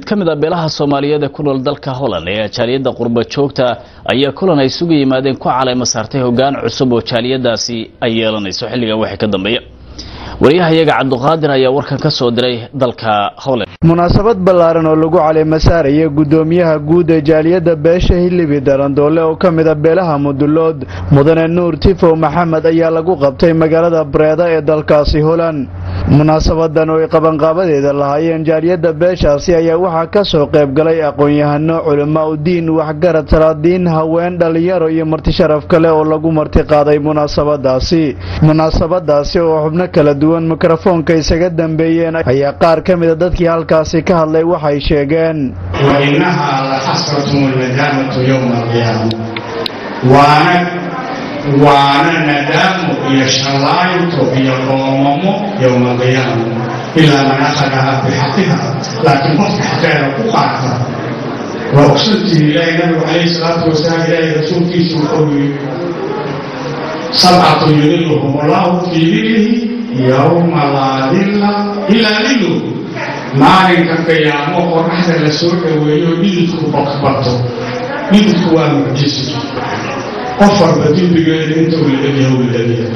kamid ah beelaha Soomaaliyeed ee ku nool dalka Holland ee jaaliyada qurba joogta ayaa kulan ay isugu yimaadeen ku caleema saartay hoggaan cusub oo jaaliyadaasi ay yeelanayso xilligan wixii ka dambeeya. wariyahayaga Cabduqaadir ayaa warkan ka soo diray dalka Holland. munaasabad ballaaran oo lagu caleema saarayay gudoomiyaha guud ee jaaliyada beesha Hilibi Darandoole oo kamid ah beelaha Mudulood Mudane Nuur Tifo Maxamed ayaa lagu qabtay magaalada Breda ee dalkaasi Holland. munaasabadan oo ay qabanqaabadeeda lahaayeen jaaliyada beeshaasi ayaa waxaa ka soo qayb galay aqoon-yahano culimo u diin waxgarad salaadiin haween dhalinyaro iyo marti sharaf kale oo lagu marti qaaday munaasabadaasi oo xubno kala duwan mikrofoonka isaga dambeeyeen ayaa qaar kamid ah dadkii halkaasi ka hadlay waxay sheegeen وإنها لحسرة والندامة يوم القيامة وانا ندام إلى شلايط إلى قومم يوم القيامة إلا من أخذها بحقها لكن وقت حقها وقعتها وأقصدت إليه النبي عليه الصلاة والسلام إليه رسول كيس وقوله 7 يظلهم الله في ظله يوم لا ظل إلا ظله maalinka qiyaamo qorraxda la soo dhaweeyo dhididku baqbato dhididku waa mucjiso qof walba dembigeeda inta uu leeyahay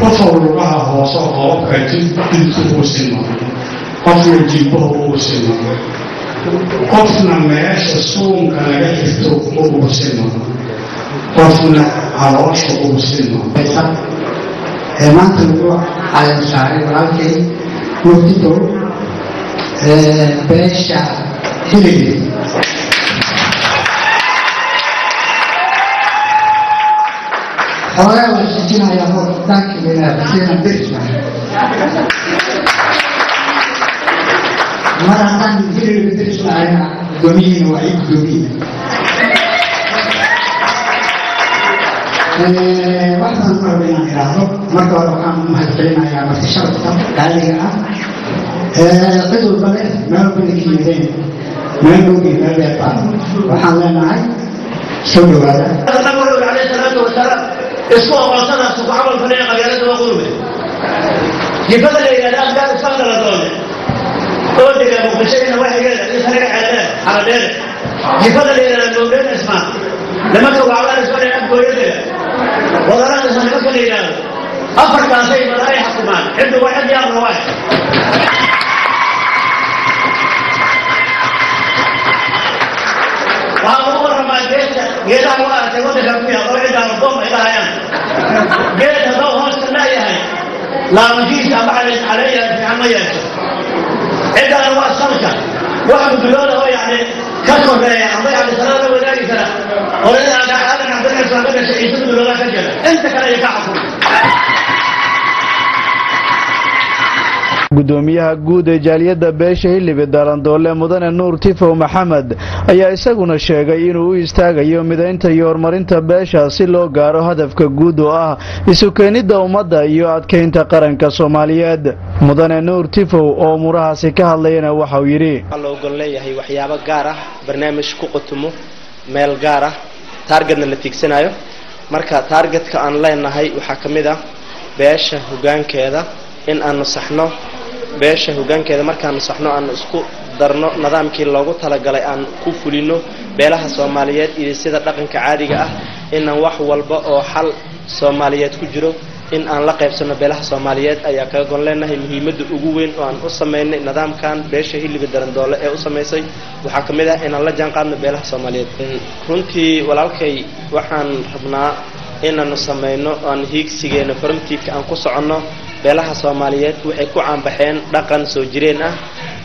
qof lugaha hoose qoobka dhididku uu simo qofna jilbaha uu simo qofna meesha suunka laga xirto uu simo qofna caloosha uu simo maanta wuxuu caleema saaray walaalkay murtidow beesha Hilibi xoolaha la shijinaya hordhaanka meelaha beesha maraan Hilibi beesha ayna gomiyeen waa ay gomiyeen waxaan ku rabaa inaad marka hore waxaan mahadcelinayaa marti sharafta qaaliga ah قدر بلد ما يمكن كيدين ما يمكن هذا يقع وحنا نعي شو هذا النبي عليه الصلاه والسلام اسمه وصلنا سوق عمل فريق قيادته وقلوبه يفضل الى الان قال صدر دول قلت يا مبشرين واحد قال فريق اعلان على ذلك يفضل الى النورين اسمع لما كانوا على سؤال ابو يده وضرات سنه الى افرق شيء ما رايح كمان عنده واحد يا واحد وأمر ما جيت جيت أنا تقول لك فيها ضريدة الضم إلى هيان جيت هذا هو السناية هاي لا مجيء أبعد علي في عمية إذا أنا وصلت واحد بلونه هو يعني كسر بيا أمي على سلامة وذلك سلام ولذا هذا نعطينا سلامة شيء يسمى بلونه كجلا أنت كلا يكعفون gudoomiyaha guud ee jaaliyada beesha Hilibi Darandoole Mudane Nuur Tifo Maxamed ayaa isaguna sheegay inuu u istaagayo mideynta iyo horumarinta beesha si loo gaaro hadafka guud oo ah isu keenida ummadda iyo adkeynta qaranka Soomaaliyeed. Mudane Nuur Tifo oo murahaasi ka hadlayna waxa uu yiri loo gon leeyahay waxyaabo gaar ah barnaamij ku qotomo meel gaar ah targetna la tiigsanayo marka targetka aan leenahay waxa kamid ah beesha hoggaankeeda in aan saxno beesha hoggaankeeda markaan saxno aan isku darno nidaamkii loogu talagalay aan ku fulino beelaha Soomaaliyeed iyo sida dhaqanka caadiga ah in aan wax walba oo xal Soomaaliyeed ku jiro in aan la qaybsano beelaha Soomaaliyeed ayaa ka gon leenahay muhiimadda ugu weyn oo aan u sameeynay nidaamkan beesha Hilibi Darandoole ee u sameysay waxa kamid ah in aan la jaan qaadno beelaha Soomaaliyeed runtii walaalkay waxaan rabnaa in aan sameeyno aan hiigsigeena formatiivka aan ku soconno beelaha Soomaaliyeed waxay ku caanbaxeen dhaqan soo jireen ah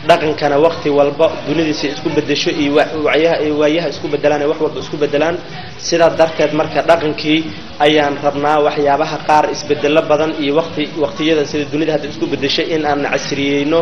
dhaqankana waqti walba dunida isku bedesho iyo waayaha isku bedelaan wax walba isku bedelaan sida darteed marka dhaqankii ayaan rabnaa waxyaabaha qaar isbedelo badan iyo waqtiyada sida dunida hadda isku bedeshay in aan casriyeeyno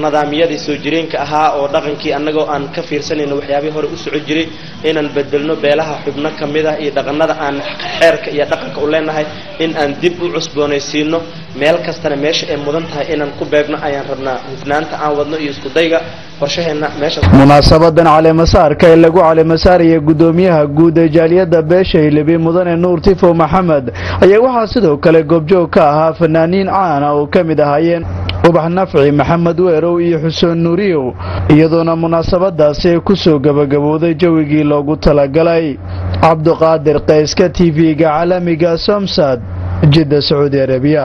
nidaamyada soo jireenka ahaa oo dhaqankii anagoo aan ka fiirsanayno waxyaabaha hore u soo jiray inaan bedelno beelaha xubno kamida iyo dhaqanada aan xeerka iyo dhaqanka u leenahay in aan dib u cusboonaysiino meel kastana meesha ay mudan tahay inaan ku beegno ayaan rabnaa hufnaanta aan wadno iyo isku dayga qorshaheena meesha munaasabadan caleema saarka ee lagu caleema saarayay gudoomiyaha guud ee jaaliyada beesha Hilibi Mudane Nuur Tifo Maxamed ayaa waxa sidoo kale goobjoog ka ahaa fanaaniin caan ah oo kamid ahaayeen ubax nafci maxamed weerow iyo xuseen nuuriyow iyadoona munaasabadaasi ay ku soo gabagabowday jawigii loogu talagalay cabduqaadir qayska TV-ga caalamiga Somsad jidda Sacuudi Arabiya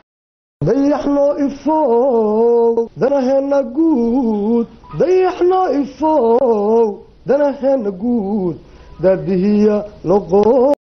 dayaxno ifow danaheena guud dayaxno ifow danaheena guud daadihiya noqo